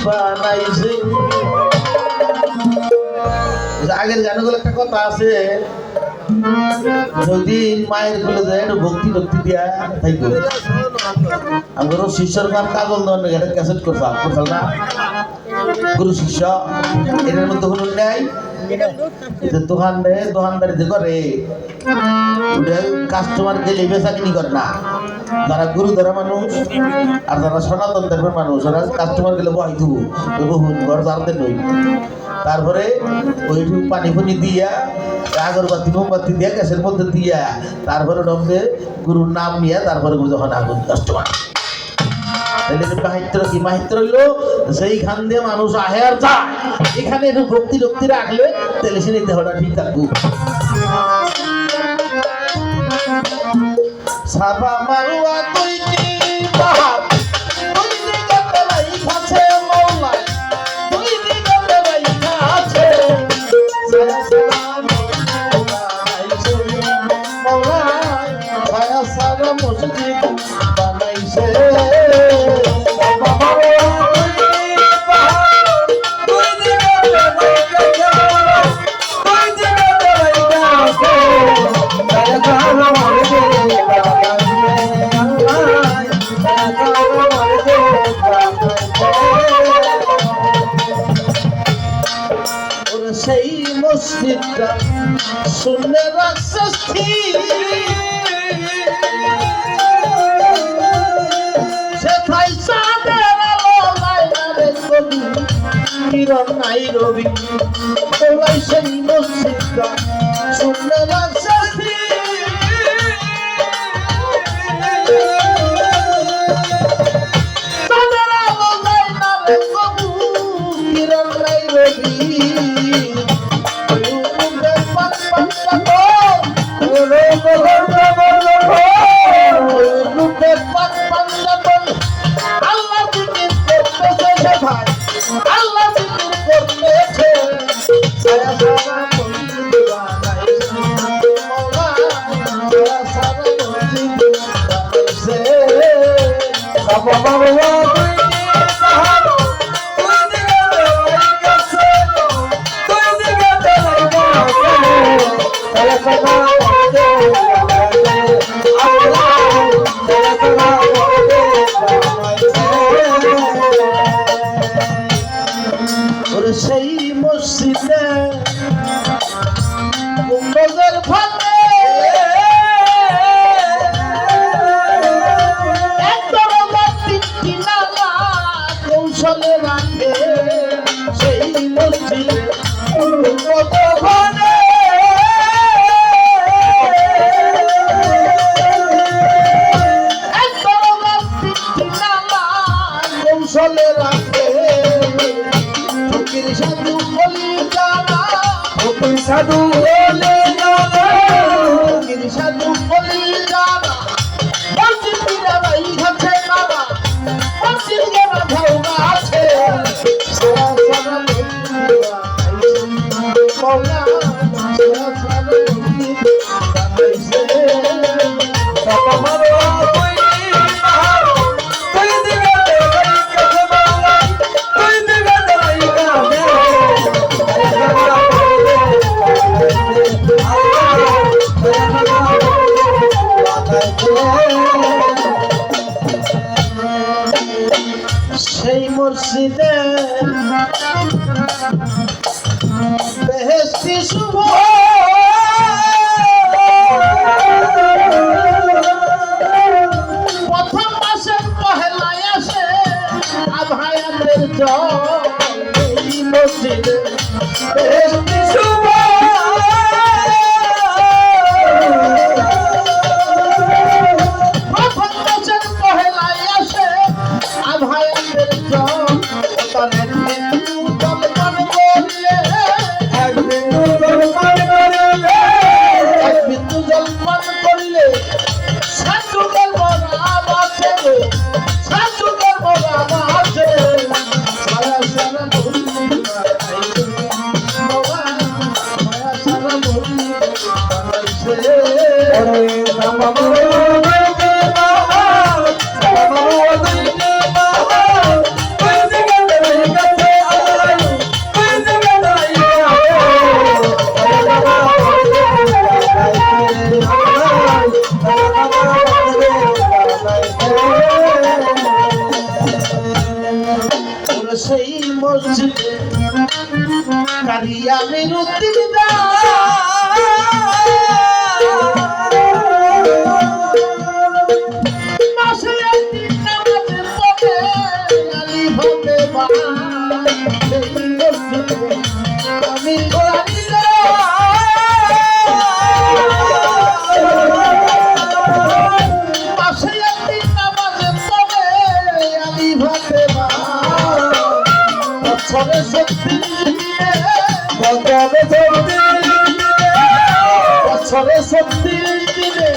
বানাইছে। আগের গানগুলো একটা কথা আছে, যদি মায়ের কোলে যায় একটু ভক্তি ভক্তি দিয়া থাকবো। আমার শিষ্যর গান কাগজ নয় এটা ক্যাসেট করতাম না গুরু শিষ্য এটার মধ্যে কোনো নেই। দোকানদারি যে করে কাস্টমার গেলে বেচা কিনি করে না। যারা গুরু ধরা মানুষ আর যারা সনাতন ধর্মের মানুষ ওরা কাস্টমার গেলে বহাই দেবো বহু ঘর জানতে নই। তারপরে ওই পানি ফানি দিয়া আগরবাতি মোমবাতি দিয়া গ্যাসের মধ্যে দিয়া তারপরে ডমকে গুরুর নাম নিয়ে তারপরে যখন আগুন কাস্টমার মাহিত্র কি মাহিত্র হইলো সেইখান দিয়ে মানুষ আহে আর যায়। এখানে একটু ভক্তি ভক্তি রাখলে তাহলে সে দেহটা ঠিক থাকবো। সাবা মারুয়া কইটি পাহাড় তুই দিগতে লাইখাছে মওলা তুই দিগতে লাইখাছে সায়া সালাম বানাইছে মওলা সায়া সালাম মসজিদ বানাইছে। সেই মসজিদটা শুনে রাখছে সেথায় চাঁদের আলো লাইনারে কবি কিরণ নাই রবি তোলাই সেই মসজিদটা শুনে রাখছে চাঁদের আলো লাইনারে কবি কিরণ নাই রবি সেই মসজিদে গুম্বজের ফাঁকে কৌশলে রাখে সেই মসজিদে কৌশলে রাখে সাধু বলি জানা সাধু বলে সাধু বলি জানা মসজিদ পিরাবাই আছে বাবা মসজিদ গেরা ধাউনা আছে সারা সারা মৌলা সারা সারা বানাইছে বাবা মারো সেই মসজিদে বেহেশতি শুভ প্রথম মাসের পহেলায় আসে আভায়াতের জল এই মসজিদে বেহেশতি শুভ প্রথম মাসের পহেলায় আসে আভায়াতের জল মসজিদে কারিয়া মিনতি দা মাসে একদিন নামাজে পড়ে আলী হতে আমি কোরআনি মাসে একদিন নামাজে পড়ে আলী হতে বছরে শক্তি বছরে শক্তি দিনে